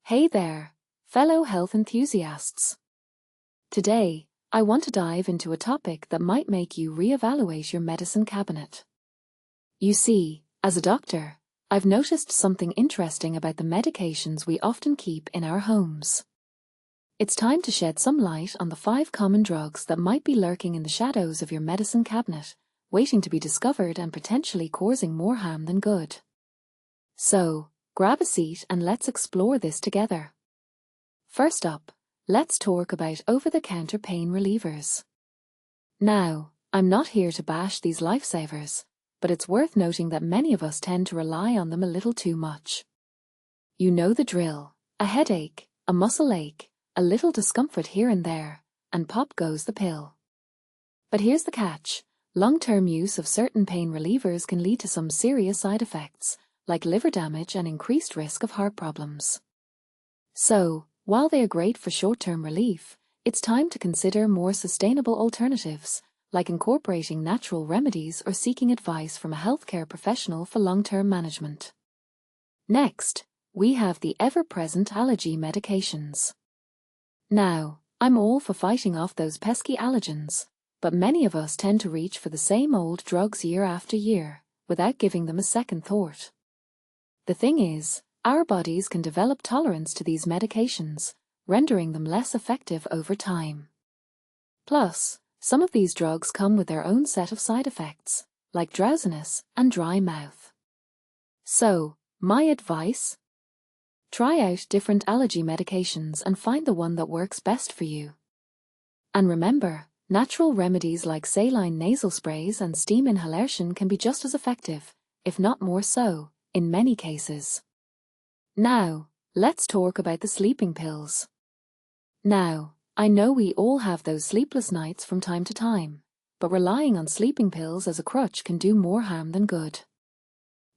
Hey there, fellow health enthusiasts. Today, I want to dive into a topic that might make you reevaluate your medicine cabinet. You see, as a doctor, I've noticed something interesting about the medications we often keep in our homes. It's time to shed some light on the 5 common drugs that might be lurking in the shadows of your medicine cabinet, waiting to be discovered and potentially causing more harm than good. So, grab a seat and let's explore this together. First up, let's talk about over-the-counter pain relievers. Now, I'm not here to bash these lifesavers, but it's worth noting that many of us tend to rely on them a little too much. You know the drill: a headache, a muscle ache, a little discomfort here and there, and pop goes the pill. But here's the catch: long-term use of certain pain relievers can lead to some serious side effects, like liver damage and increased risk of heart problems. So, while they are great for short-term relief, it's time to consider more sustainable alternatives, like incorporating natural remedies or seeking advice from a healthcare professional for long-term management. Next, we have the ever-present allergy medications. Now, I'm all for fighting off those pesky allergens, but many of us tend to reach for the same old drugs year after year, without giving them a second thought. The thing is, our bodies can develop tolerance to these medications, rendering them less effective over time. Plus, some of these drugs come with their own set of side effects, like drowsiness and dry mouth. So, my advice? Try out different allergy medications and find the one that works best for you. And remember, natural remedies like saline nasal sprays and steam inhalation can be just as effective, if not more so, in many cases. Now, let's talk about the sleeping pills. Now, I know we all have those sleepless nights from time to time, but relying on sleeping pills as a crutch can do more harm than good.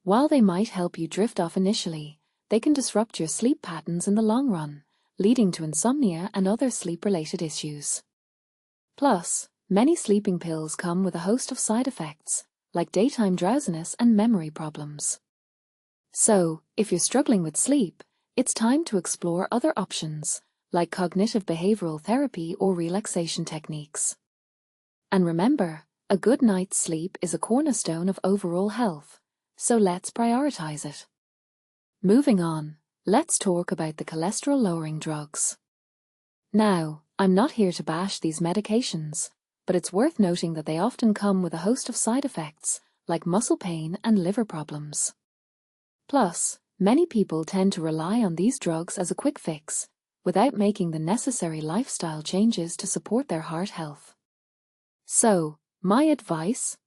While they might help you drift off initially, they can disrupt your sleep patterns in the long run, leading to insomnia and other sleep-related issues. Plus, many sleeping pills come with a host of side effects, like daytime drowsiness and memory problems. So, if you're struggling with sleep, it's time to explore other options, like cognitive behavioral therapy or relaxation techniques. And remember, a good night's sleep is a cornerstone of overall health, so let's prioritize it. Moving on, let's talk about the cholesterol-lowering drugs. Now, I'm not here to bash these medications, but it's worth noting that they often come with a host of side effects, like muscle pain and liver problems. Plus, many people tend to rely on these drugs as a quick fix, without making the necessary lifestyle changes to support their heart health. So, my advice?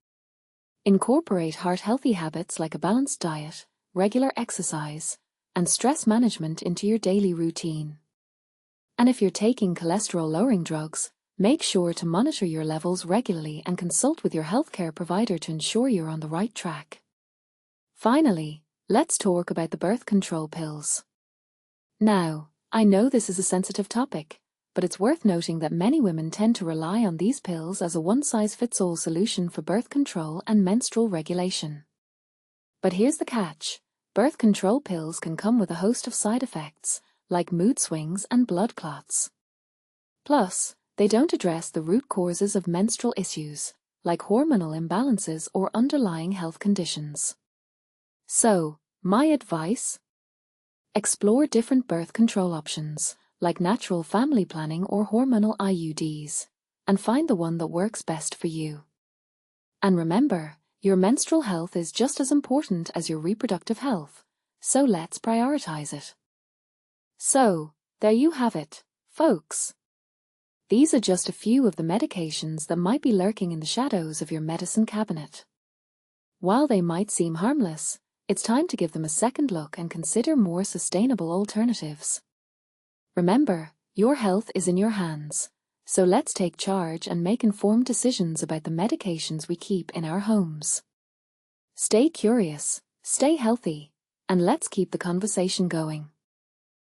Incorporate heart-healthy habits like a balanced diet, regular exercise, and stress management into your daily routine. And if you're taking cholesterol-lowering drugs, make sure to monitor your levels regularly and consult with your healthcare provider to ensure you're on the right track. Finally, let's talk about the birth control pills. Now, I know this is a sensitive topic, but it's worth noting that many women tend to rely on these pills as a one-size-fits-all solution for birth control and menstrual regulation. But here's the catch: birth control pills can come with a host of side effects, like mood swings and blood clots. Plus, they don't address the root causes of menstrual issues, like hormonal imbalances or underlying health conditions. So, my advice? Explore different birth control options, like natural family planning or hormonal IUDs, and find the one that works best for you. And remember, your menstrual health is just as important as your reproductive health, so let's prioritize it. So, there you have it, folks. These are just a few of the medications that might be lurking in the shadows of your medicine cabinet. While they might seem harmless, it's time to give them a second look and consider more sustainable alternatives. Remember, your health is in your hands, so let's take charge and make informed decisions about the medications we keep in our homes. Stay curious, stay healthy, and let's keep the conversation going.